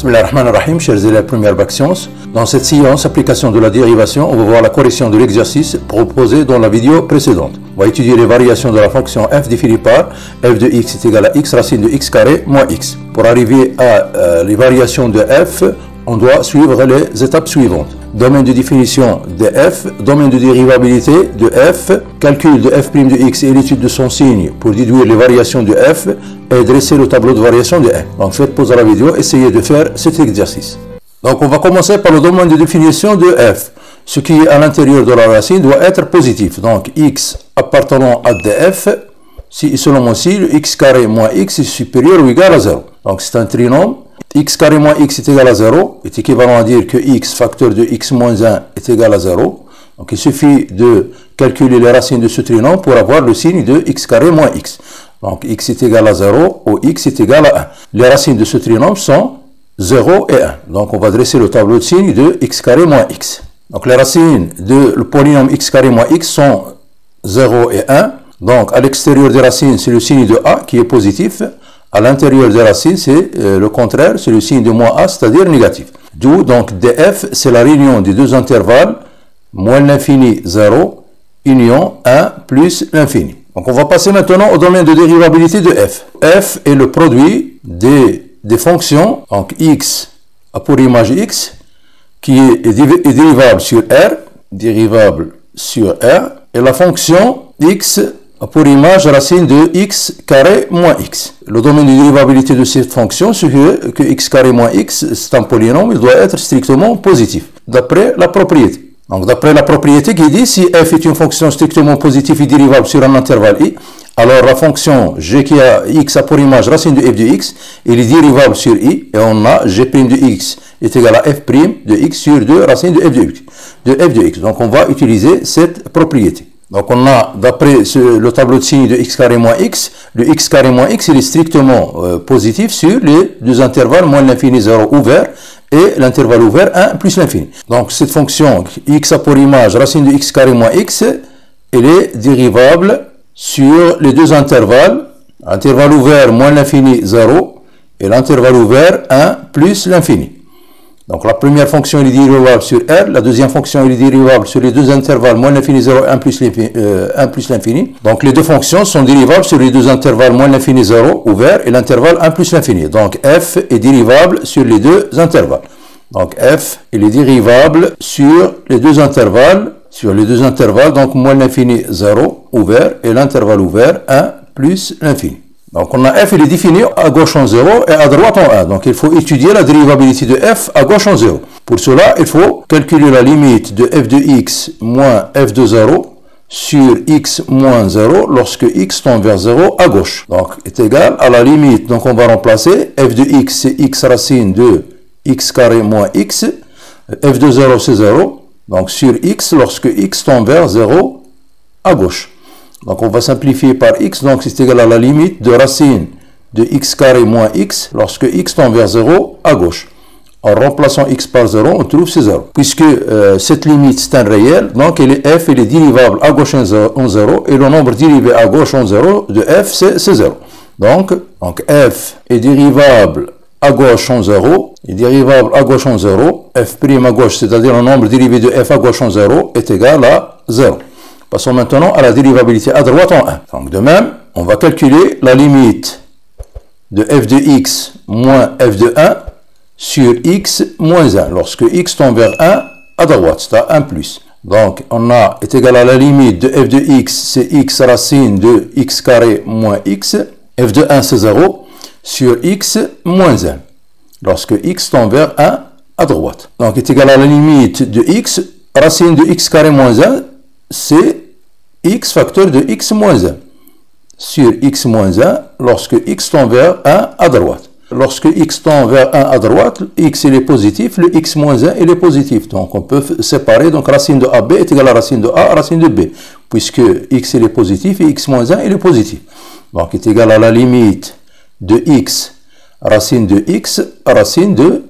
Bismillahirrahmanirrahim, chers élèves première bac sciences. Dans cette séance application de la dérivation, on va voir la correction de l'exercice proposé dans la vidéo précédente. On va étudier les variations de la fonction f définie par f de x est égal à x racine de x carré moins x. Pour arriver à les variations de f, on doit suivre les étapes suivantes. Domaine de définition de f, domaine de dérivabilité de f, calcul de f' de x et l'étude de son signe pour déduire les variations de f et dresser le tableau de variation de f. Donc faites pause à la vidéo, essayez de faire cet exercice. Donc on va commencer par le domaine de définition de f. Ce qui est à l'intérieur de la racine doit être positif. Donc x appartenant à df, si seulement si le x carré moins x est supérieur ou égal à 0. Donc c'est un trinôme. X carré moins x est égal à 0, est équivalent à dire que x facteur de x moins 1 est égal à 0. Donc il suffit de calculer les racines de ce trinôme pour avoir le signe de x carré moins x. Donc x est égal à 0 ou x est égal à 1. Les racines de ce trinôme sont 0 et 1. Donc on va dresser le tableau de signes de x carré moins x. Donc les racines du polynôme x carré moins x sont 0 et 1. Donc à l'extérieur des racines, c'est le signe de a qui est positif. À l'intérieur des racines, c'est le contraire, c'est le signe de moins a, c'est-à-dire négatif. D'où, donc, df, c'est la réunion des deux intervalles, moins l'infini 0, union 1 plus l'infini. Donc, on va passer maintenant au domaine de dérivabilité de f. F est le produit des fonctions, donc x a pour image x, qui est dérivable sur R, et la fonction x pour image racine de x carré moins x. Le domaine de dérivabilité de cette fonction, c'est que x carré moins x, c'est un polynôme, il doit être strictement positif, d'après la propriété. Donc d'après la propriété qui dit, si f est une fonction strictement positive et dérivable sur un intervalle i, alors la fonction g qui a x a pour image racine de f de x, il est dérivable sur i, et on a g' de x est égal à f' de x sur 2 racine de f de x. Donc on va utiliser cette propriété. Donc on a, d'après le tableau de signes de x carré moins x, le x carré moins x il est strictement positif sur les deux intervalles moins l'infini 0 ouvert et l'intervalle ouvert 1 plus l'infini. Donc cette fonction x a pour image racine de x carré moins x, elle est dérivable sur les deux intervalles, intervalle ouvert moins l'infini 0 et l'intervalle ouvert 1 plus l'infini. Donc la première fonction est dérivable sur R, la deuxième fonction est dérivable sur les deux intervalles moins l'infini 0 et 1 plus l'infini. Donc les deux fonctions sont dérivables sur les deux intervalles moins l'infini 0 ouvert et l'intervalle 1 plus l'infini. Donc f est dérivable sur les deux intervalles. Donc f il est dérivable sur les deux intervalles, donc moins l'infini 0 ouvert et l'intervalle ouvert 1 plus l'infini. Donc on a f, il est défini à gauche en 0 et à droite en 1. Donc il faut étudier la dérivabilité de f à gauche en 0. Pour cela, il faut calculer la limite de f de x moins f de 0 sur x moins 0 lorsque x tend vers 0 à gauche. Donc est égal à la limite, donc on va remplacer f de x c'est x racine de x carré moins x, f de 0 c'est 0, donc sur x lorsque x tend vers 0 à gauche. Donc on va simplifier par x, donc c'est égal à la limite de racine de x carré moins x lorsque x tend vers 0 à gauche. En remplaçant x par 0, on trouve c'est 0. Puisque cette limite c'est un réel, donc f il est dérivable à gauche en 0 et le nombre dérivé à gauche en 0 de f c'est 0. Donc f est dérivable à gauche en 0, f' à gauche, c'est-à-dire le nombre dérivé de f à gauche en 0 est égal à 0. Passons maintenant à la dérivabilité à droite en 1. Donc de même, on va calculer la limite de f de x moins f de 1 sur x moins 1, lorsque x tend vers 1 à droite, c'est à 1 plus. Donc on a est égal à la limite de f de x, c'est x racine de x carré moins x, f de 1 c'est 0, sur x moins 1, lorsque x tend vers 1 à droite. Donc est égal à la limite de x, racine de x carré moins 1, c'est x facteur de x moins 1 sur x moins 1 lorsque x tend vers 1 à droite. Lorsque x tend vers 1 à droite, x il est positif, le x moins 1 il est positif. Donc on peut séparer, donc racine de AB est égale à racine de A, racine de B, puisque x il est positif et x moins 1 il est positif. Donc est égal à la limite de x, racine de x, racine de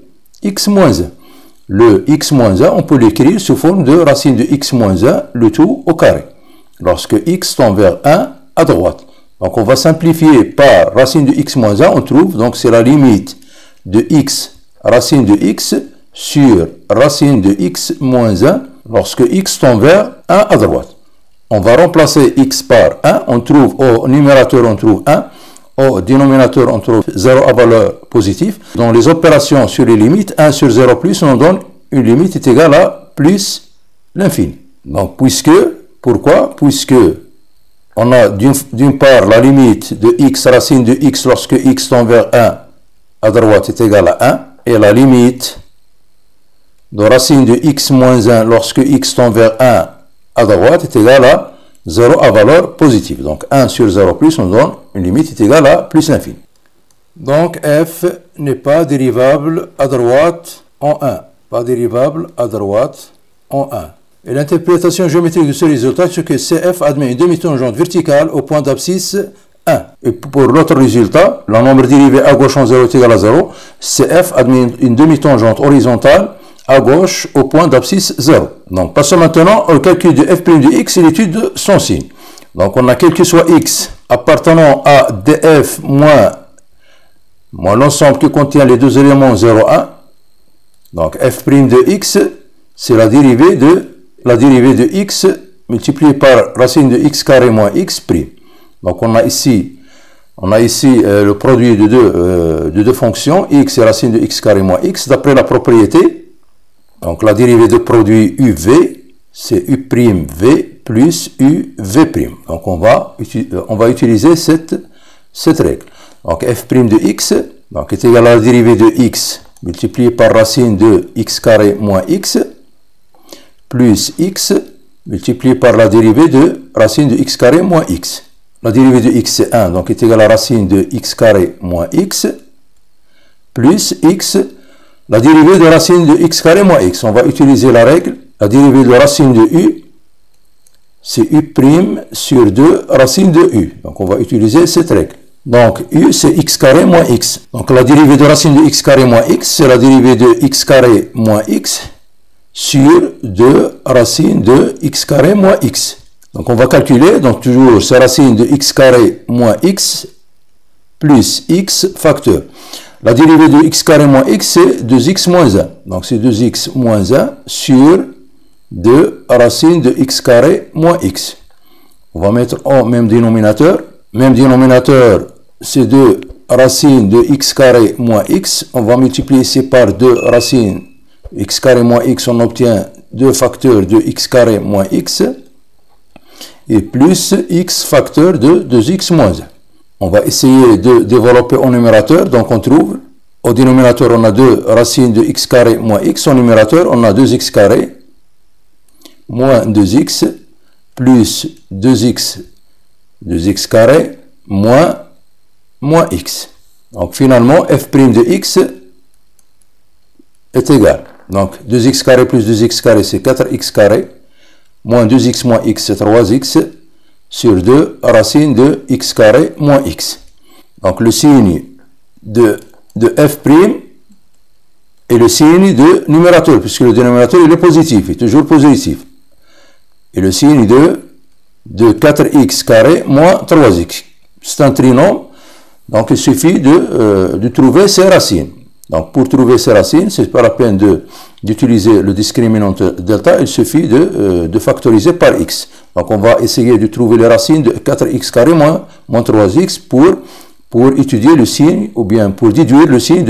x moins 1. Le x moins 1, on peut l'écrire sous forme de racine de x moins 1, le tout au carré, lorsque x tend vers 1 à droite. Donc on va simplifier par racine de x moins 1, on trouve, donc c'est la limite de x racine de x sur racine de x moins 1 lorsque x tend vers 1 à droite. On va remplacer x par 1, on trouve au numérateur on trouve 1, au dénominateur on trouve 0 à valeur positive. Dans les opérations sur les limites, 1 sur 0 plus, on donne une limite est égale à plus l'infini. Donc pourquoi? Puisque on a d'une part la limite de x, racine de x lorsque x tend vers 1 à droite est égal à 1, et la limite de racine de x moins 1 lorsque x tend vers 1 à droite est égal à 0 à valeur positive. Donc 1 sur 0 plus, on donne une limite est égale à plus l'infini. Donc f n'est pas dérivable à droite en 1. Pas dérivable à droite en 1. Et l'interprétation géométrique de ce résultat, c'est que CF admet une demi-tangente verticale au point d'abscisse 1. Et pour l'autre résultat, le nombre dérivé à gauche en 0 est égal à 0. CF admet une demi-tangente horizontale à gauche au point d'abscisse 0. Donc, passons maintenant au calcul de f' de x et l'étude de son signe. Donc, on a quel que soit x appartenant à df moins l'ensemble qui contient les deux éléments 0, 1. Donc, f' de x, c'est la dérivée de x multipliée par racine de x carré moins x'. Donc, on a ici le produit de deux fonctions, x et racine de x carré moins x, d'après la propriété. Donc, la dérivée de produit uv, c'est u'v plus uv'. Donc, on va utiliser cette règle. Donc, f' de x donc, est égal à la dérivée de x multiplié par racine de x carré moins x plus x multiplié par la dérivée de racine de x carré moins x. La dérivée de x c'est 1, donc est égal à racine de x carré moins x plus x, la dérivée de racine de x carré moins x. On va utiliser la règle, la dérivée de racine de u, c'est u' sur 2 racine de u. Donc on va utiliser cette règle. Donc u c'est x carré moins x. Donc la dérivée de racine de x carré moins x, c'est la dérivée de x carré moins x sur 2 racine de x carré moins x. Donc on va calculer, donc toujours c'est racine de x carré moins x plus x facteur. La dérivée de x carré moins x c'est 2x moins 1. Donc c'est 2x moins 1 sur 2 racine de x carré moins x. On va mettre en même dénominateur. Même dénominateur, c'est 2 racine de x carré moins x. On va multiplier ici par 2 racines x carré moins x. On obtient 2 facteurs de x carré moins x. Et plus x facteur de 2x moins 1. On va essayer de développer au numérateur. Donc on trouve, au dénominateur, on a 2 racines de x carré moins x. Au numérateur, on a 2x carré moins 2x plus 2x carré moins x. Donc finalement, f' de x est égal. Donc 2x carré plus 2x carré, c'est 4x carré. Moins 2x moins x, c'est 3x sur 2 racine de x carré moins x. Donc le signe de f' est le signe de numérateur, puisque le dénominateur il est positif, il est toujours positif. Et le signe de 4x carré moins 3x. C'est un trinôme, donc il suffit de trouver ses racines. Donc pour trouver ses racines, ce n'est pas la peine d'utiliser le discriminant delta, il suffit de factoriser par x. Donc on va essayer de trouver les racines de 4x carré moins 3x pour étudier le signe, ou bien pour déduire le signe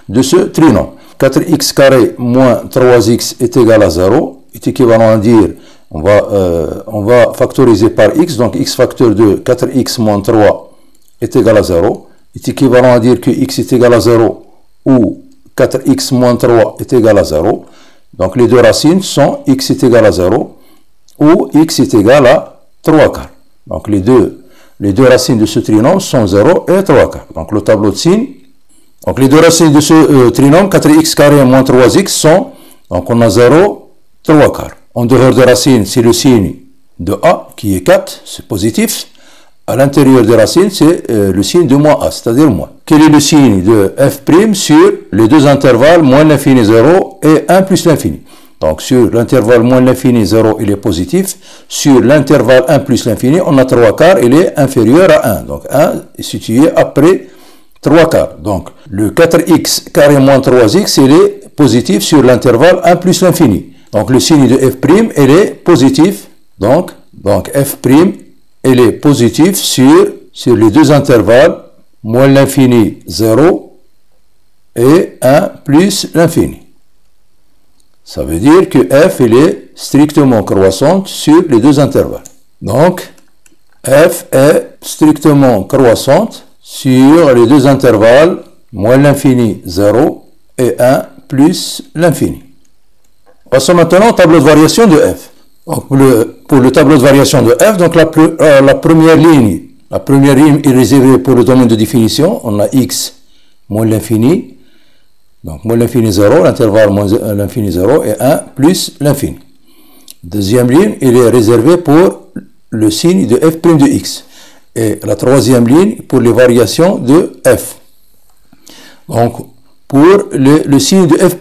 de ce trinôme. 4x carré moins 3x est égal à 0, est équivalent à dire, on va factoriser par x, donc x facteur de 4x moins 3 est égal à 0, est équivalent à dire que x est égal à 0, ou 4x moins 3 est égal à 0. Donc les deux racines sont x est égal à 0 ou x est égal à 3 quarts. Donc les deux racines de ce trinôme sont 0 et 3 quarts. Donc le tableau de signes. Donc les deux racines de ce trinôme, 4x carré moins 3x sont, donc on a 0, 3 quarts. En dehors des racines, c'est le signe de a qui est 4, c'est positif. À l'intérieur des racines, c'est le signe de moins a, c'est-à-dire moins. Quel est le signe de f' sur les deux intervalles moins l'infini 0 et 1 plus l'infini? Donc sur l'intervalle moins l'infini 0, il est positif. Sur l'intervalle 1 plus l'infini, on a 3 quarts, il est inférieur à 1. Donc 1 est situé après 3 quarts. Donc, le 4x carré moins 3x, il est positif sur l'intervalle 1 plus l'infini. Donc, le signe de f', il est positif. Donc f', il est positif sur les deux intervalles, moins l'infini 0 et 1 plus l'infini. Ça veut dire que f, il est strictement croissante sur les deux intervalles. Donc, f est strictement croissante sur les deux intervalles, moins l'infini 0 et 1 plus l'infini. Passons maintenant au tableau de variation de f. Donc pour le tableau de variation de f, donc la première ligne est réservée pour le domaine de définition. On a x moins l'infini. Donc moins l'infini 0, l'intervalle moins l'infini 0 et 1 plus l'infini. Deuxième ligne, elle est réservée pour le signe de f' de x. Et la troisième ligne pour les variations de f. Donc pour le signe de f'.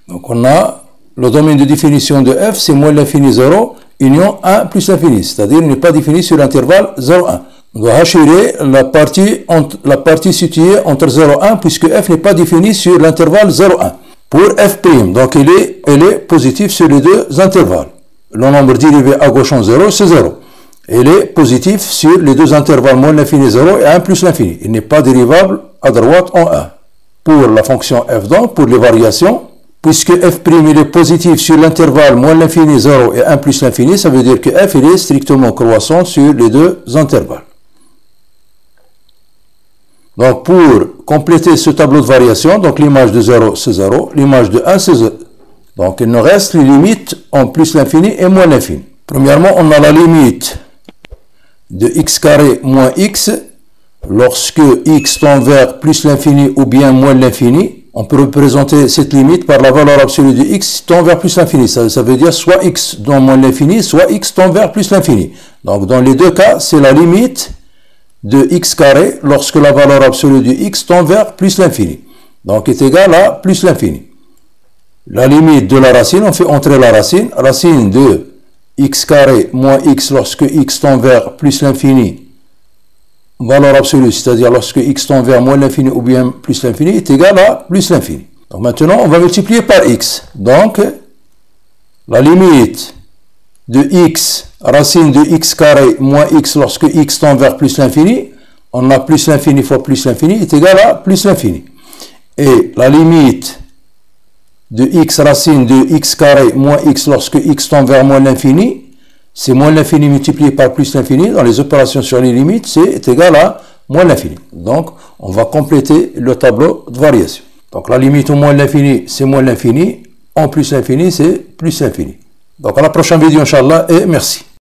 Donc on a le domaine de définition de f, c'est moins l'infini 0, union 1 plus l'infini. C'est-à-dire il n'est pas défini sur l'intervalle 0,1. On doit assurer la partie située entre 0 et 1 puisque f n'est pas défini sur l'intervalle 0,1. Pour f', donc elle est positive sur les deux intervalles. Le nombre dérivé à gauche en 0, c'est 0. Elle est positive sur les deux intervalles moins l'infini 0 et 1 plus l'infini. Il n'est pas dérivable à droite en 1. Pour la fonction f, donc, pour les variations, puisque f' il est positif sur l'intervalle moins l'infini 0 et 1 plus l'infini, ça veut dire que f il est strictement croissant sur les deux intervalles. Donc pour compléter ce tableau de variation, donc l'image de 0 c'est 0, l'image de 1 c'est 0. Donc il nous reste les limites en plus l'infini et moins l'infini. Premièrement, on a la limite de x carré moins x lorsque x tend vers plus l'infini ou bien moins l'infini. On peut représenter cette limite par la valeur absolue de x tend vers plus l'infini. Ça veut dire soit x dans moins l'infini, soit x tend vers plus l'infini. Donc dans les deux cas, c'est la limite de x carré lorsque la valeur absolue de x tend vers plus l'infini. Donc est égal à plus l'infini. La limite de la racine, on fait entrer la racine de x carré moins x lorsque x tend vers plus l'infini, valeur absolue, c'est-à-dire lorsque x tend vers moins l'infini ou bien plus l'infini, est égal à plus l'infini. Donc maintenant, on va multiplier par x. Donc, la limite de x, racine de x carré moins x lorsque x tend vers plus l'infini, on a plus l'infini fois plus l'infini, est égal à plus l'infini. Et la limite de x racine de x carré moins x lorsque x tend vers moins l'infini, c'est moins l'infini multiplié par plus l'infini. Dans les opérations sur les limites, c'est égal à moins l'infini. Donc, on va compléter le tableau de variation. Donc, la limite au moins l'infini, c'est moins l'infini. En plus l'infini, c'est plus l'infini. Donc, à la prochaine vidéo, Inch'Allah, et merci.